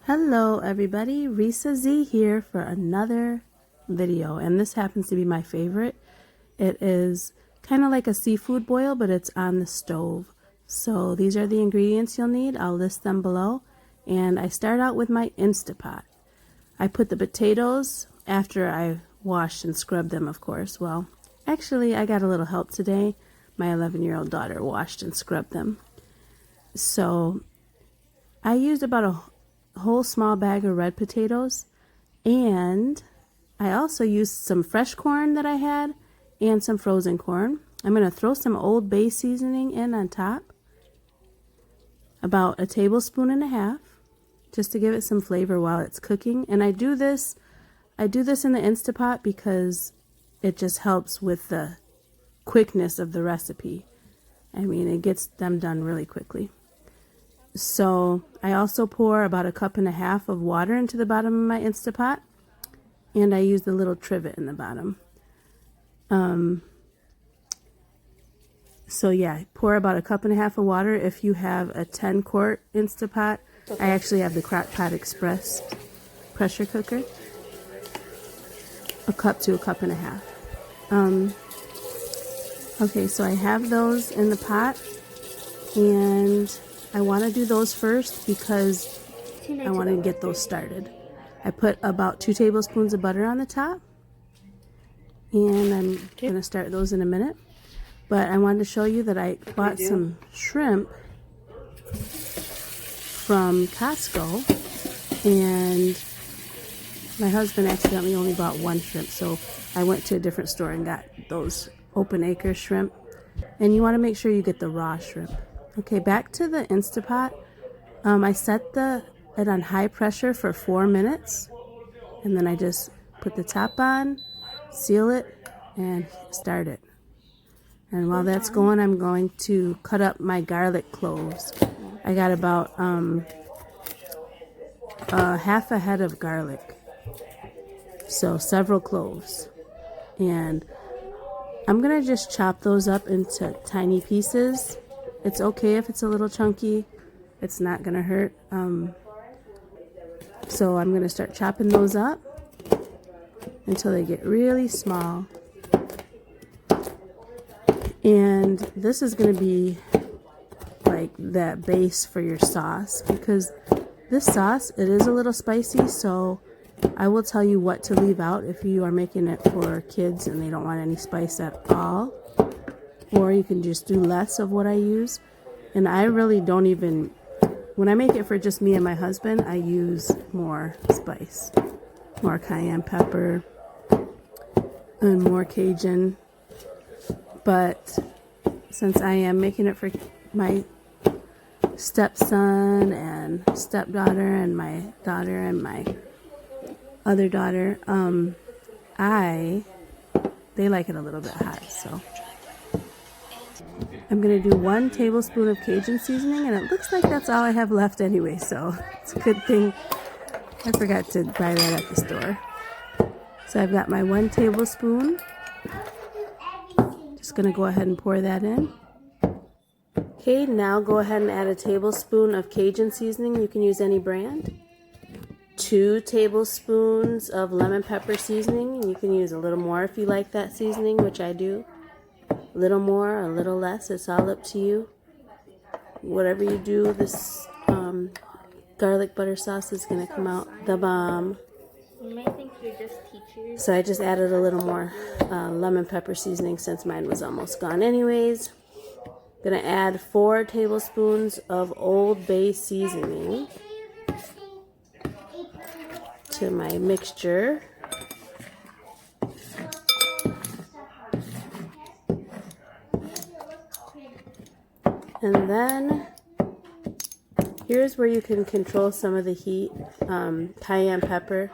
Hello everybody, Risa Z here for another video, and this happens to be my favorite. It is kind of like a seafood boil, but it's on the stove. So these are the ingredients you'll need. I'll list them below, and I start out with my Instapot. I put the potatoes after I washed and scrubbed them, of course. Well, actually I got a little help today. My 11-year-old daughter washed and scrubbed them. So I used about a whole small bag of red potatoes, and I also used some fresh corn that I had and some frozen corn. I'm going to throw some Old Bay seasoning in on top, about 1.5 tablespoons, just to give it some flavor while it's cooking. And I do this in the Instapot because it just helps with the quickness of the recipe. I mean, it gets them done really quickly. So I also pour about 1.5 cups of water into the bottom of my Instapot, and I use the little trivet in the bottom. So yeah, pour about 1.5 cups of water. If you have a 10-quart Instapot, I actually have the Crock-Pot Express pressure cooker. 1 cup to 1.5 cups. Okay, so I have those in the pot, and I want to do those first because I want to get those started. I put about 2 tablespoons of butter on the top, and I'm going to start those in a minute. But I wanted to show you that I bought some shrimp from Costco, and my husband accidentally only bought 1 shrimp, so I went to a different store and got those open acre shrimp. And you want to make sure you get the raw shrimp. Okay, back to the Instapot. I set it on high pressure for 4 minutes, and then I just put the top on, seal it, and start it. And while that's going, I'm going to cut up my garlic cloves. I got about half a head of garlic, so several cloves. And I'm gonna just chop those up into tiny pieces. It's okay if it's a little chunky. It's not gonna hurt. So I'm gonna start chopping those up until they get really small. And this is gonna be like that base for your sauce, because this sauce, it is a little spicy, so I will tell you what to leave out if you are making it for kids and they don't want any spice at all. Or you can just do less of what I use. And I really don't even, when I make it for just me and my husband, I use more spice. More cayenne pepper and more Cajun. But since I am making it for my stepson and stepdaughter and my daughter and my other daughter, they like it a little bit hot, so I'm going to do 1 tablespoon of Cajun seasoning, and it looks like that's all I have left anyway, so it's a good thing I forgot to buy that at the store. So I've got my 1 tablespoon. Just going to go ahead and pour that in. Okay, now go ahead and add 1 tablespoon of Cajun seasoning. You can use any brand. 2 tablespoons of lemon pepper seasoning. You can use a little more if you like that seasoning, which I do. A little more, a little less, it's all up to you. Whatever you do, this garlic butter sauce is going to come out the bomb. You might think you're just teachers. So I just added a little more lemon pepper seasoning since mine was almost gone anyways. I'm going to add 4 tablespoons of Old Bay seasoning to my mixture. And then here's where you can control some of the heat. Cayenne pepper.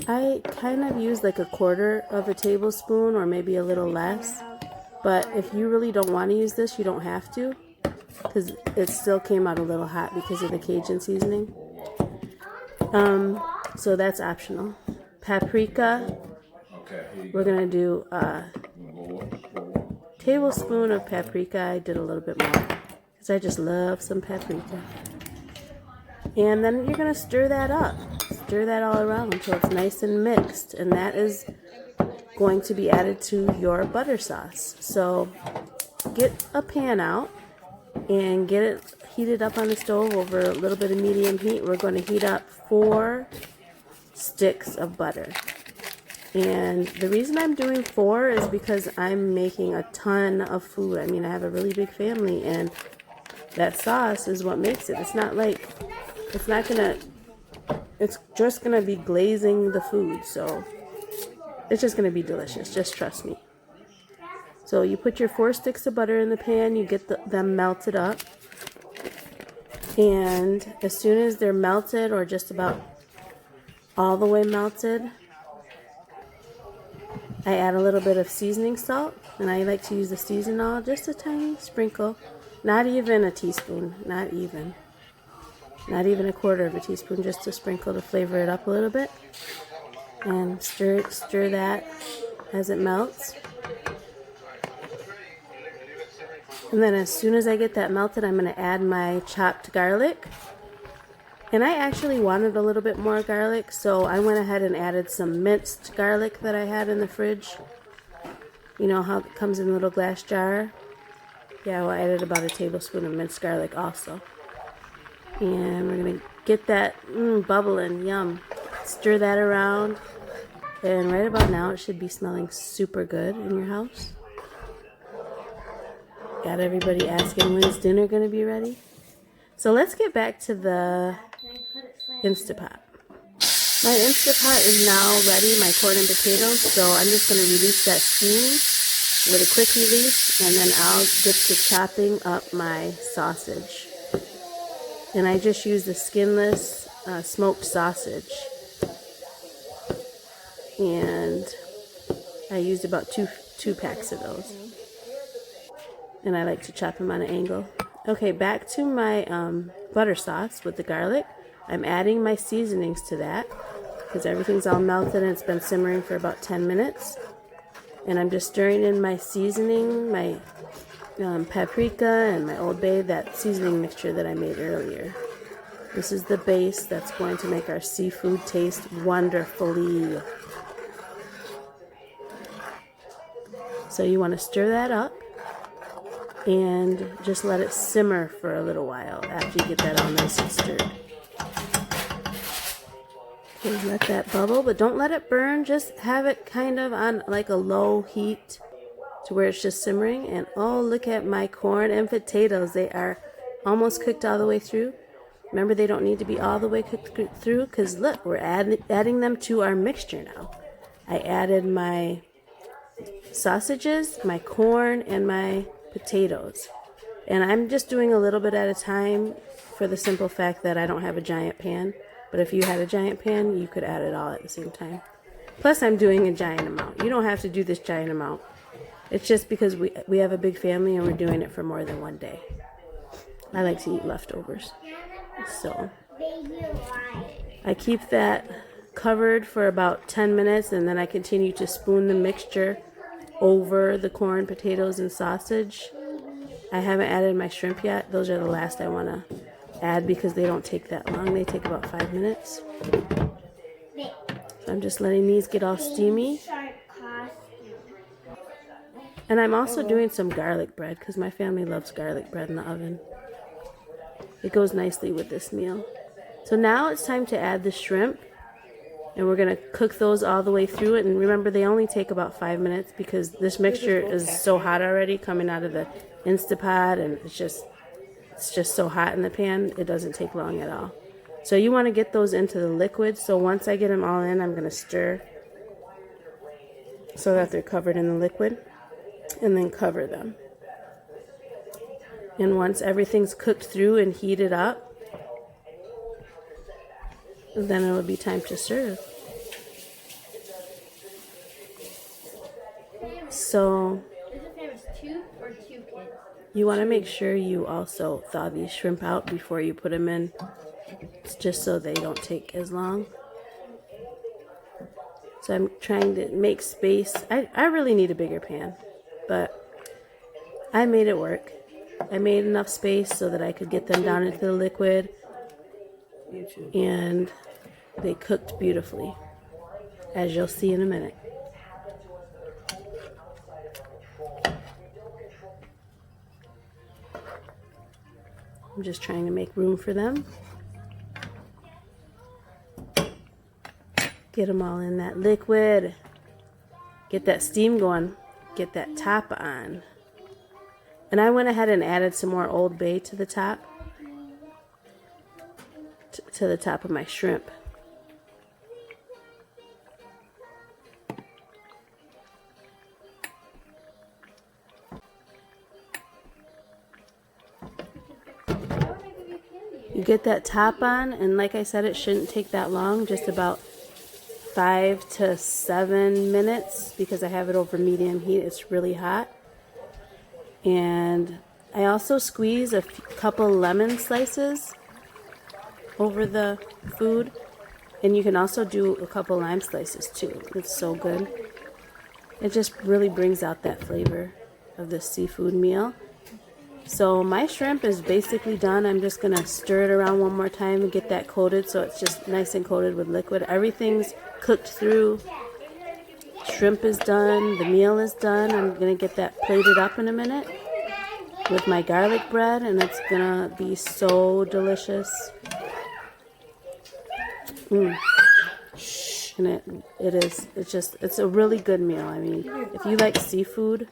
I kind of use like 1/4 tablespoon or maybe a little less. But if you really don't want to use this, you don't have to, because it still came out a little hot because of the Cajun seasoning. So that's optional. Paprika. We're going to do a tablespoon of paprika. I did a little bit more because I just love some paprika. And then you're going to stir that up. Stir that all around until it's nice and mixed. And that is going to be added to your butter sauce. So get a pan out and get it heated up on the stove over a little bit of medium heat. We're going to heat up 4 sticks of butter. And the reason I'm doing 4 is because I'm making a ton of food. I mean, I have a really big family, and that sauce is what makes it. It's not like, it's just gonna be glazing the food, so it's just gonna be delicious, just trust me. So you put your 4 sticks of butter in the pan, you get them melted up, and as soon as they're melted, or just about all the way melted, I add a little bit of seasoning salt, and I like to use the seasonal, just a tiny sprinkle, not even a teaspoon, not even a quarter of a teaspoon, just to sprinkle to flavor it up a little bit, and stir that as it melts. And then as soon as I get that melted, I'm going to add my chopped garlic. And I actually wanted a little bit more garlic, so I went ahead and added some minced garlic that I had in the fridge. You know how it comes in a little glass jar? Yeah, well, I added about a tablespoon of minced garlic also. And we're going to get that bubbling, yum. Stir that around. And right about now, it should be smelling super good in your house. Got everybody asking when's dinner going to be ready? So let's get back to the Instapot. My Instapot is now ready, my corn and potatoes, so I'm just going to release that steam with a quick release, and then I'll get to chopping up my sausage. And I just used the skinless smoked sausage. And I used about two packs of those. And I like to chop them on an angle. Okay, back to my butter sauce with the garlic. I'm adding my seasonings to that because everything's all melted and it's been simmering for about 10 minutes. And I'm just stirring in my seasoning, my paprika and my Old Bay, that seasoning mixture that I made earlier. This is the base that's going to make our seafood taste wonderfully. So you want to stir that up and just let it simmer for a little while after you get that all nice and stirred. Okay, let that bubble, but don't let it burn. Just have it kind of on like a low heat to where it's just simmering. And oh, look at my corn and potatoes. They are almost cooked all the way through. Remember, they don't need to be all the way cooked through because look, we're adding them to our mixture now. I added my sausages, my corn, and my potatoes. And I'm just doing a little bit at a time for the simple fact that I don't have a giant pan. But if you had a giant pan, you could add it all at the same time. Plus, I'm doing a giant amount. You don't have to do this giant amount. It's just because we have a big family and we're doing it for more than one day. I like to eat leftovers. So I keep that covered for about 10 minutes and then I continue to spoon the mixture over the corn, potatoes, and sausage. I haven't added my shrimp yet. Those are the last I want to add because they don't take that long. They take about 5 minutes. So I'm just letting these get all steamy. And I'm also doing some garlic bread because my family loves garlic bread in the oven. It goes nicely with this meal. So now it's time to add the shrimp. And we're going to cook those all the way through it. And remember, they only take about 5 minutes because this mixture is so hot already coming out of the Instapot. And it's just so hot in the pan, it doesn't take long at all. So you want to get those into the liquid. So once I get them all in, I'm going to stir so that they're covered in the liquid. And then cover them. And once everything's cooked through and heated up, then it will be time to serve. So you want to make sure you also thaw these shrimp out before you put them in. It's just so they don't take as long. So I'm trying to make space. I really need a bigger pan, but I made it work. I made enough space so that I could get them down into the liquid and they cooked beautifully, as you'll see in a minute. I'm just trying to make room for them. Get them all in that liquid. Get that steam going. Get that top on. And I went ahead and added some more Old Bay to the top. To the top of my shrimp. You get that top on, and like I said, it shouldn't take that long, just about 5 to 7 minutes, because I have it over medium heat. It's really hot. And I also squeeze a couple lemon slices over the food, and you can also do a couple lime slices too. It's so good. It just really brings out that flavor of this seafood meal. So my shrimp is basically done. I'm just gonna stir it around one more time and get that coated so it's just nice and coated with liquid. Everything's cooked through. Shrimp is done, the meal is done. I'm gonna get that plated up in a minute with my garlic bread, and it's gonna be so delicious. And it's a really good meal. I mean, if you like seafood,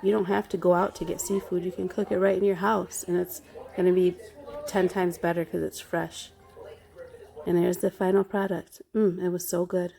you don't have to go out to get seafood. You can cook it right in your house, and it's going to be 10 times better because it's fresh. And there's the final product. It was so good.